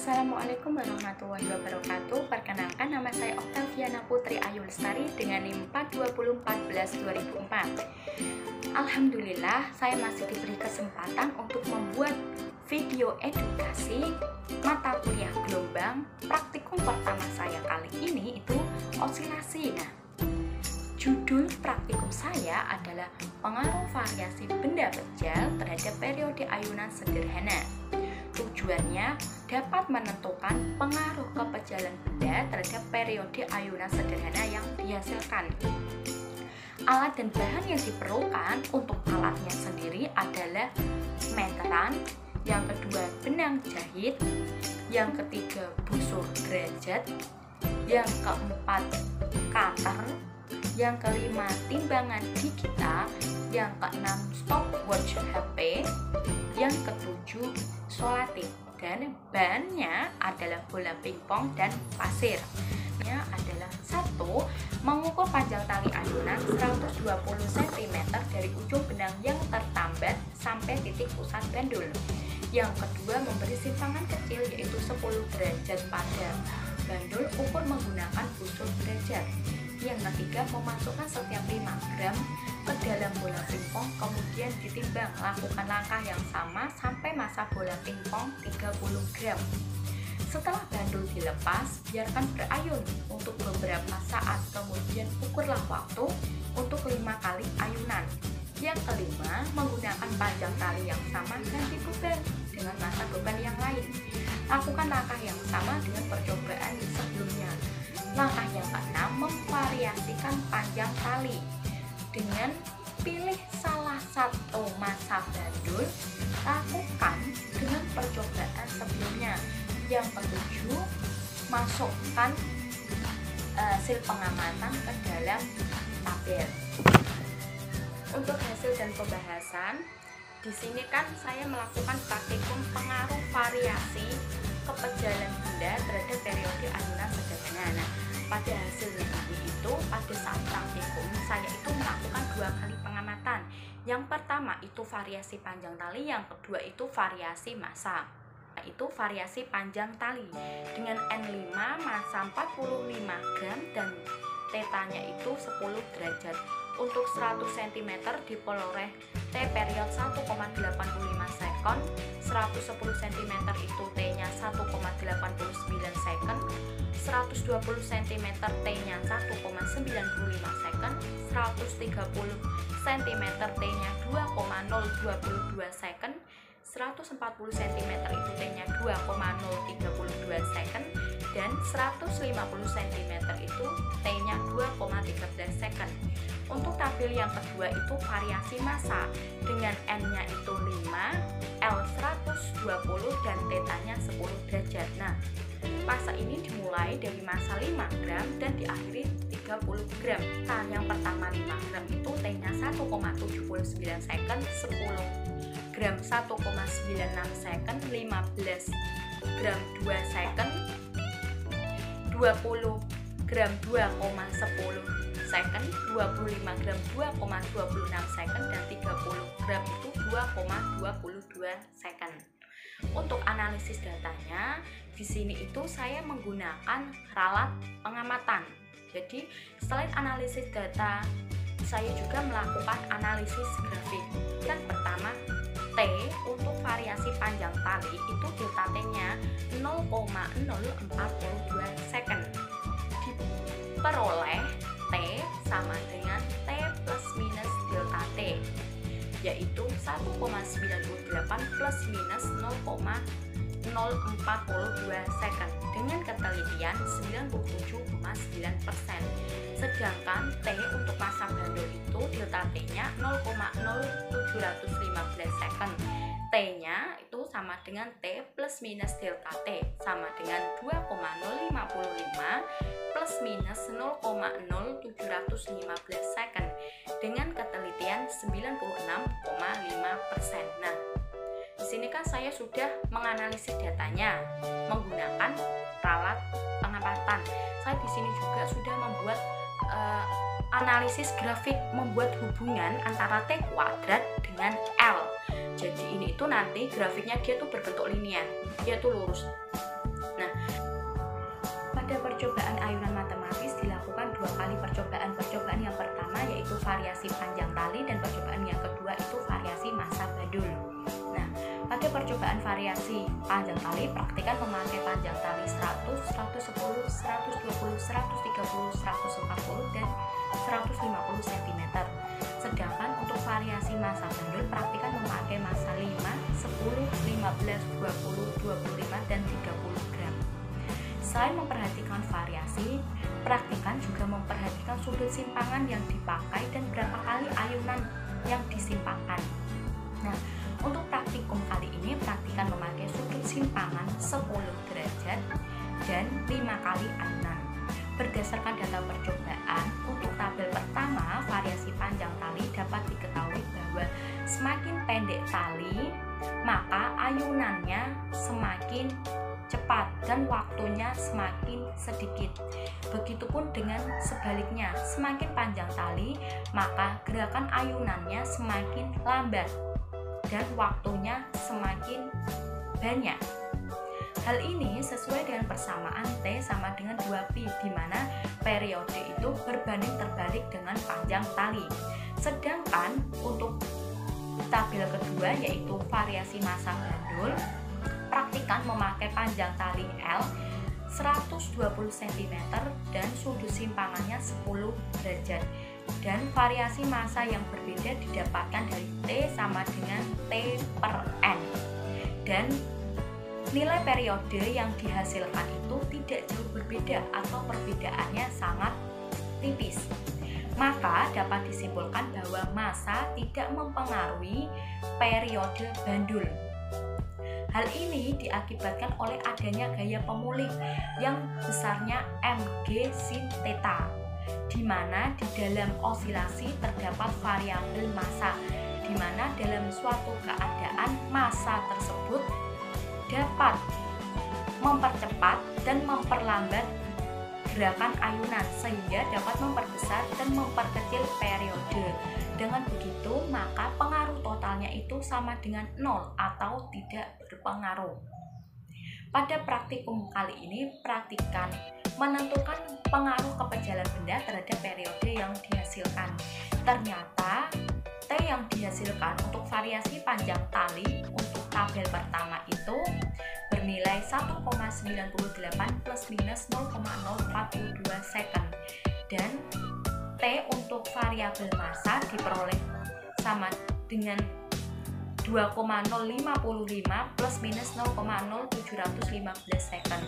Assalamualaikum warahmatullahi wabarakatuh. Perkenalkan, nama saya Oktaviana Putri Ayu Lestari dengan NIM 42014-2004. Alhamdulillah, saya masih diberi kesempatan untuk membuat video edukasi mata kuliah gelombang praktikum pertama saya kali ini itu osilasi. Nah, judul praktikum saya adalah pengaruh variasi benda bejal terhadap periode ayunan sederhana. Tujuannya dapat menentukan pengaruh kepejalan benda terhadap periode ayunan sederhana yang dihasilkan. Alat dan bahan yang diperlukan untuk alatnya sendiri adalah meteran, yang kedua benang jahit, yang ketiga busur derajat, yang keempat cutter, yang kelima timbangan digital, yang keenam stopwatch HP, yang ketujuh solatif, dan bahannya adalah bola pingpong dan pasir. Adalah 1. Mengukur panjang tali ayunan 120 cm dari ujung benang yang tertambat sampai titik pusat bandul. Yang kedua, memberi simpangan kecil yaitu 10 derajat pada bandul ukur menggunakan busur derajat. Yang ketiga, memasukkan setiap 5 gram ke dalam bola pingpong, kemudian ditimbang. Lakukan langkah yang sama sampai massa bola pingpong 30 gram. Setelah bandul dilepas, biarkan berayun untuk beberapa saat, kemudian ukurlah waktu untuk 5 kali ayunan. Yang kelima, menggunakan panjang tali yang sama dan dibeban dengan massa beban yang lain. Lakukan langkah yang sama dengan percobaan sebelumnya. Langkah yang keenam, memvariasikan panjang tali dengan pilih salah satu massa bandul, lakukan dengan percobaan sebelumnya. Yang ketujuh, masukkan hasil pengamatan ke dalam tabel. Untuk hasil dan pembahasan, di sini kan saya melakukan praktikum pengaruh variasi kepejalan benda terhadap periode ayunan sederhana. Nah, pada hasilnya itu pada saat praktikum saya itu melakukan 2 kali pengamatan. Yang pertama itu variasi panjang tali, yang kedua itu variasi massa. Itu variasi panjang tali dengan N5 massa 45 gram dan tetanya itu 10 derajat. Untuk 100 cm diperoleh T period 1,85 second, 110 cm itu T-nya 1,89 second, 120 cm T-nya 1,95 second, 130 cm T-nya 2,022 second, 140 cm itu T-nya 2,032 second, dan 150 cm itu T-nya 2,13 second. Untuk tabel yang kedua itu variasi massa dengan N-nya itu 5, L 120 dan θ-nya 10 derajat. Nah, massa ini dimulai dari massa 5 gram dan diakhiri 30 gram. Nah, yang pertama 5 gram itu T-nya 1,79 second, 10 gram 1,96 second, 15 gram 2 second, 20 gram 2,10 second, 25 gram 2,26 second, dan 30 gram itu 2,22 second. Untuk analisis datanya, di sini itu saya menggunakan ralat pengamatan. Jadi, selain analisis data, saya juga melakukan analisis grafik. Yang pertama, T untuk variasi panjang tali itu delta T-nya 0,042 second. Diperoleh T sama dengan T plus minus delta T, yaitu 1,98 plus minus 0,042 second dengan ketelitian 97,9%. Sedangkan T untuk massa bandul itu delta T-nya 0,0715 second. T-nya itu sama dengan T plus minus delta T sama dengan 2,055 plus minus 0,0715 second dengan ketelitian 96,5%. Nah, di sini kan saya sudah menganalisis datanya menggunakan ralat pengamatan. Saya di sini juga sudah membuat analisis grafik, membuat hubungan antara T kuadrat dengan L. Jadi ini itu nanti grafiknya dia tuh berbentuk linear, dia tuh lurus. percobaan ayunan matematis dilakukan 2 kali percobaan. Percobaan yang pertama yaitu variasi panjang tali dan percobaan yang kedua itu variasi massa bandul. Nah, pada percobaan variasi panjang tali, praktikan memakai panjang tali 100, 110, 120, 130, 140, dan 150 cm. Sedangkan untuk variasi massa bandul, praktikan memakai massa 5, 10, 15, 20, 25, dan 30 gram. Selain memperhatikan variasi, praktikan juga memperhatikan sudut simpangan yang dipakai dan berapa kali ayunan yang disimpangkan. Nah, untuk praktikum kali ini, praktikan memakai sudut simpangan 10 derajat dan 5 kali ayunan. Berdasarkan data percobaan, untuk tabel pertama, variasi panjang tali dapat diketahui bahwa semakin pendek tali, maka ayunannya semakin cepat dan waktunya semakin sedikit. Begitupun dengan sebaliknya, semakin panjang tali, maka gerakan ayunannya semakin lambat dan waktunya semakin banyak. Hal ini sesuai dengan persamaan T sama dengan 2pi, di mana periode itu berbanding terbalik dengan panjang tali. Sedangkan untuk tabel kedua yaitu variasi massa bandul, praktikan memakai panjang tali L 120 cm dan sudut simpangannya 10 derajat. Dan variasi massa yang berbeda didapatkan dari T sama dengan T per N. Dan nilai periode yang dihasilkan itu tidak jauh berbeda atau perbedaannya sangat tipis. Maka dapat disimpulkan bahwa massa tidak mempengaruhi periode bandul. Hal ini diakibatkan oleh adanya gaya pemulih yang besarnya mg sin theta, di mana di dalam osilasi terdapat variabel massa, di mana dalam suatu keadaan massa tersebut dapat mempercepat dan memperlambat gerakan ayunan sehingga dapat memperbesar dan memperkecil periode. Dengan begitu, maka pengaruh totalnya itu sama dengan 0 atau tidak berpengaruh. Pada praktikum kali ini, praktikan menentukan pengaruh kepejalan benda terhadap periode yang dihasilkan. Ternyata T yang dihasilkan untuk variasi panjang tali untuk tabel pertama itu bernilai 1,98 plus minus 0,042 second, dan T untuk variabel massa diperoleh sama dengan 2,055 plus minus 0,0715 second.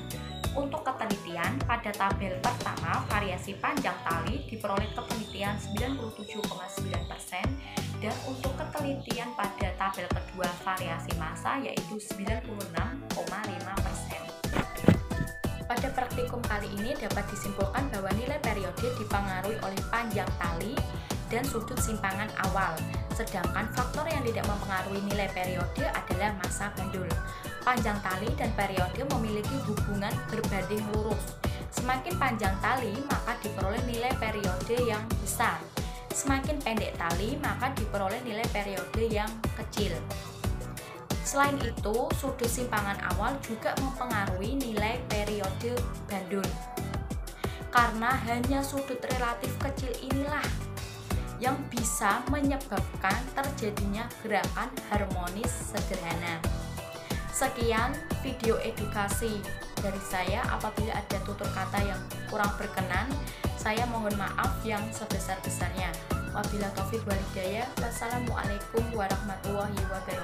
Untuk ketelitian, pada tabel pertama variasi panjang tali diperoleh ketelitian 97,9%, dan untuk ketelitian pada tabel kedua variasi massa yaitu 96,5%. Pada praktikum kali ini dapat disimpulkan bahwa nilai periode dipengaruhi oleh panjang tali dan sudut simpangan awal, sedangkan faktor yang tidak mempengaruhi nilai periode adalah massa bandul. Panjang tali dan periode memiliki hubungan berbanding lurus. Semakin panjang tali, maka diperoleh nilai periode yang besar. Semakin pendek tali, maka diperoleh nilai periode yang kecil. Selain itu, sudut simpangan awal juga mempengaruhi nilai periode bandul. Karena hanya sudut relatif kecil inilah yang bisa menyebabkan terjadinya gerakan harmonis sederhana. Sekian video edukasi dari saya. Apabila ada tutur kata yang kurang berkenan, saya mohon maaf yang sebesar-besarnya. Wabillahi taufiq wal hidayah. Wassalamualaikum warahmatullahi wabarakatuh.